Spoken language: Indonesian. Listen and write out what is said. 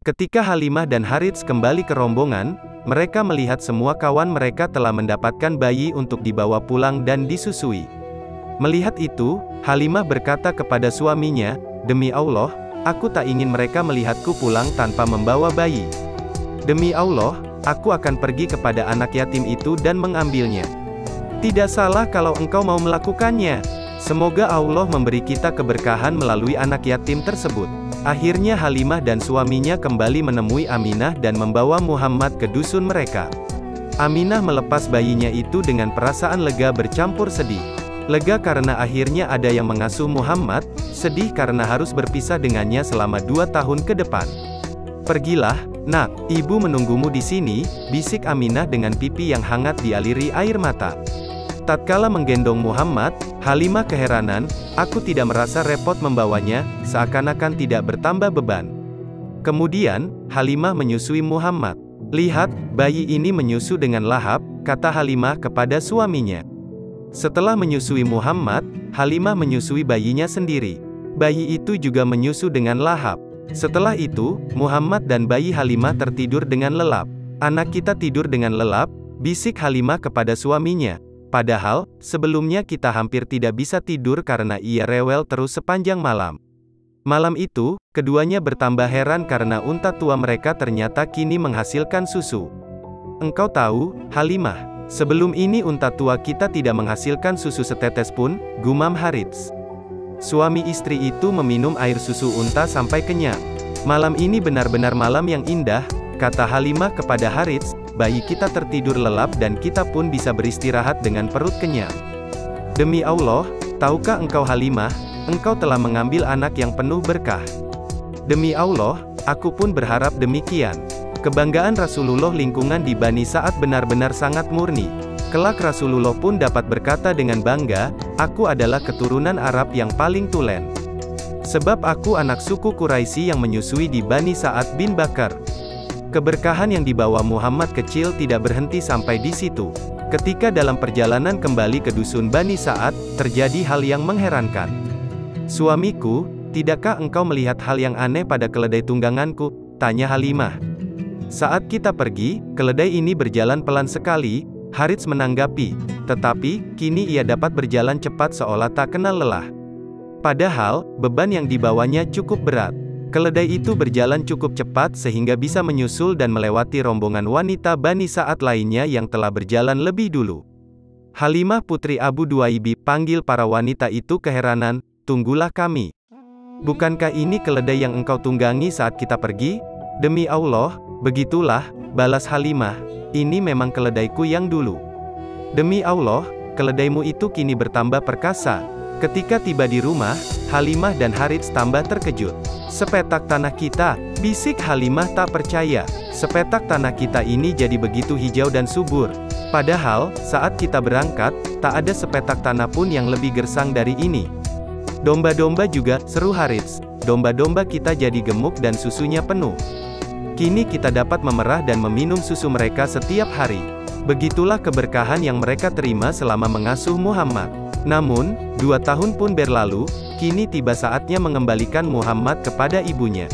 Ketika Halimah dan Harits kembali ke rombongan, mereka melihat semua kawan mereka telah mendapatkan bayi untuk dibawa pulang dan disusui. Melihat itu, Halimah berkata kepada suaminya, "Demi Allah, aku tak ingin mereka melihatku pulang tanpa membawa bayi. Demi Allah, aku akan pergi kepada anak yatim itu dan mengambilnya. Tidak salah kalau engkau mau melakukannya. Semoga Allah memberi kita keberkahan melalui anak yatim tersebut." Akhirnya Halimah dan suaminya kembali menemui Aminah dan membawa Muhammad ke dusun mereka. Aminah melepas bayinya itu dengan perasaan lega bercampur sedih. Lega karena akhirnya ada yang mengasuh Muhammad, sedih karena harus berpisah dengannya selama 2 tahun ke depan. "Pergilah, nak, ibu menunggumu di sini," bisik Aminah dengan pipi yang hangat dialiri air mata. Tatkala menggendong Muhammad, Halimah keheranan, "Aku tidak merasa repot membawanya, seakan-akan tidak bertambah beban." Kemudian, Halimah menyusui Muhammad. "Lihat, bayi ini menyusu dengan lahap," kata Halimah kepada suaminya. Setelah menyusui Muhammad, Halimah menyusui bayinya sendiri. Bayi itu juga menyusu dengan lahap. Setelah itu, Muhammad dan bayi Halimah tertidur dengan lelap. "Anak kita tidur dengan lelap," bisik Halimah kepada suaminya. Padahal, sebelumnya kita hampir tidak bisa tidur karena ia rewel terus sepanjang malam. Malam itu, keduanya bertambah heran karena unta tua mereka ternyata kini menghasilkan susu. "Engkau tahu, Halimah, sebelum ini unta tua kita tidak menghasilkan susu setetes pun," gumam Harits. Suami istri itu meminum air susu unta sampai kenyang. "Malam ini benar-benar malam yang indah," kata Halimah kepada Harits, "bayi kita tertidur lelap dan kita pun bisa beristirahat dengan perut kenyang. Demi Allah, tahukah engkau Halimah, engkau telah mengambil anak yang penuh berkah. Demi Allah, aku pun berharap demikian." Kebanggaan Rasulullah lingkungan di Bani Sa'ad benar-benar sangat murni. Kelak Rasulullah pun dapat berkata dengan bangga, "Aku adalah keturunan Arab yang paling tulen. Sebab aku anak suku Quraisy yang menyusui di Bani Sa'ad bin Bakar." Keberkahan yang dibawa Muhammad kecil tidak berhenti sampai di situ. Ketika dalam perjalanan kembali ke dusun Bani Sa'ad, terjadi hal yang mengherankan. "Suamiku, tidakkah engkau melihat hal yang aneh pada keledai tungganganku?" tanya Halimah. "Saat kita pergi, keledai ini berjalan pelan sekali," Harits menanggapi, "tetapi, kini ia dapat berjalan cepat seolah tak kenal lelah. Padahal, beban yang dibawanya cukup berat. Keledai itu berjalan cukup cepat sehingga bisa menyusul dan melewati rombongan wanita Bani Sa'ad lainnya yang telah berjalan lebih dulu." Halimah putri Abu Duaibi panggil para wanita itu keheranan, "Tunggulah kami. Bukankah ini keledai yang engkau tunggangi saat kita pergi?" "Demi Allah, begitulah," balas Halimah, "ini memang keledaiku yang dulu." "Demi Allah, keledaimu itu kini bertambah perkasa." Ketika tiba di rumah, Halimah dan Harits tambah terkejut. "Sepetak tanah kita," bisik Halimah tak percaya. "Sepetak tanah kita ini jadi begitu hijau dan subur. Padahal, saat kita berangkat, tak ada sepetak tanah pun yang lebih gersang dari ini." "Domba-domba juga," seru Harits. "Domba-domba kita jadi gemuk dan susunya penuh. Kini kita dapat memerah dan meminum susu mereka setiap hari." Begitulah keberkahan yang mereka terima selama mengasuh Muhammad. Namun, 2 tahun pun berlalu, kini tiba saatnya mengembalikan Muhammad kepada ibunya.